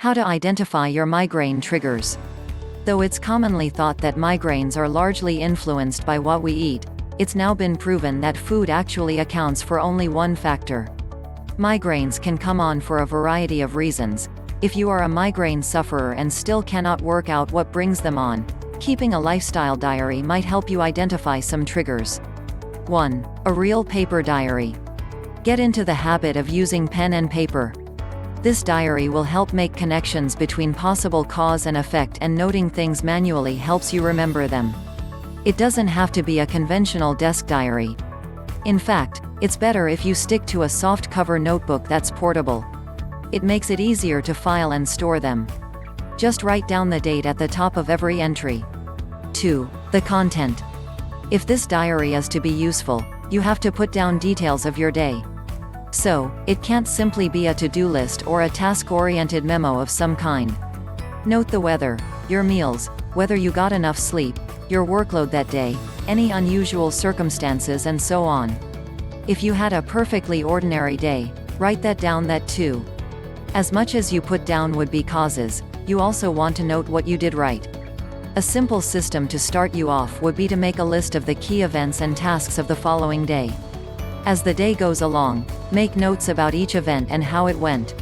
How to identify your migraine triggers. Though it's commonly thought that migraines are largely influenced by what we eat, it's now been proven that food actually accounts for only one factor. Migraines can come on for a variety of reasons. If you are a migraine sufferer and still cannot work out what brings them on, keeping a lifestyle diary might help you identify some triggers. 1. A real paper diary. Get into the habit of using pen and paper. This diary will help make connections between possible cause and effect, and noting things manually helps you remember them. It doesn't have to be a conventional desk diary. In fact, it's better if you stick to a soft cover notebook that's portable. It makes it easier to file and store them. Just write down the date at the top of every entry. 2. The content. If this diary is to be useful, you have to put down details of your day. So, it can't simply be a to-do list or a task-oriented memo of some kind. Note the weather, your meals, whether you got enough sleep, your workload that day, any unusual circumstances, and so on. If you had a perfectly ordinary day, write that down too. As much as you put down would be causes, you also want to note what you did right. A simple system to start you off would be to make a list of the key events and tasks of the following day. As the day goes along, make notes about each event and how it went.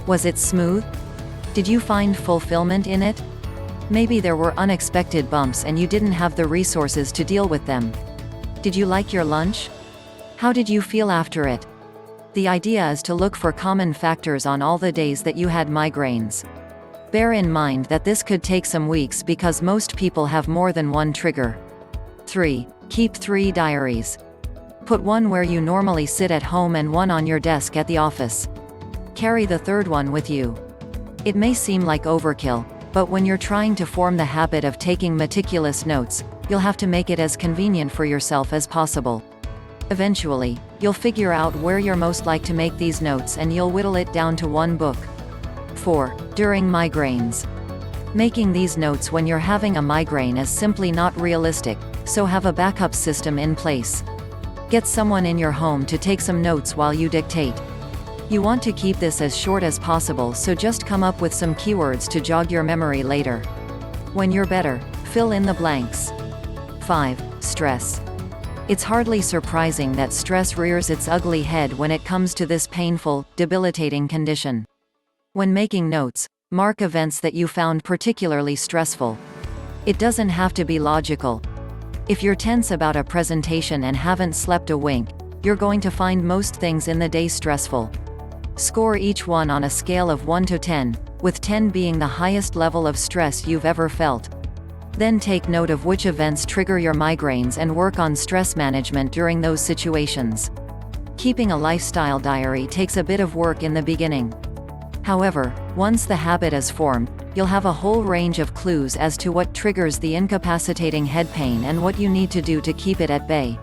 Was it smooth? Did you find fulfillment in it? Maybe there were unexpected bumps and you didn't have the resources to deal with them. Did you like your lunch? How did you feel after it? The idea is to look for common factors on all the days that you had migraines. Bear in mind that this could take some weeks because most people have more than one trigger. 3. Keep 3 diaries. Put one where you normally sit at home and one on your desk at the office. Carry the third one with you. It may seem like overkill, but when you're trying to form the habit of taking meticulous notes, you'll have to make it as convenient for yourself as possible. Eventually, you'll figure out where you're most like to make these notes and you'll whittle it down to one book. 4. During migraines. Making these notes when you're having a migraine is simply not realistic, so have a backup system in place. Get someone in your home to take some notes while you dictate. You want to keep this as short as possible, so just come up with some keywords to jog your memory later. When you're better, fill in the blanks. 5. Stress. It's hardly surprising that stress rears its ugly head when it comes to this painful, debilitating condition. When making notes, mark events that you found particularly stressful. It doesn't have to be logical. If you're tense about a presentation and haven't slept a wink, you're going to find most things in the day stressful. Score each one on a scale of 1 to 10, with 10 being the highest level of stress you've ever felt. Then take note of which events trigger your migraines and work on stress management during those situations. Keeping a lifestyle diary takes a bit of work in the beginning. However, once the habit is formed, you'll have a whole range of clues as to what triggers the incapacitating head pain and what you need to do to keep it at bay.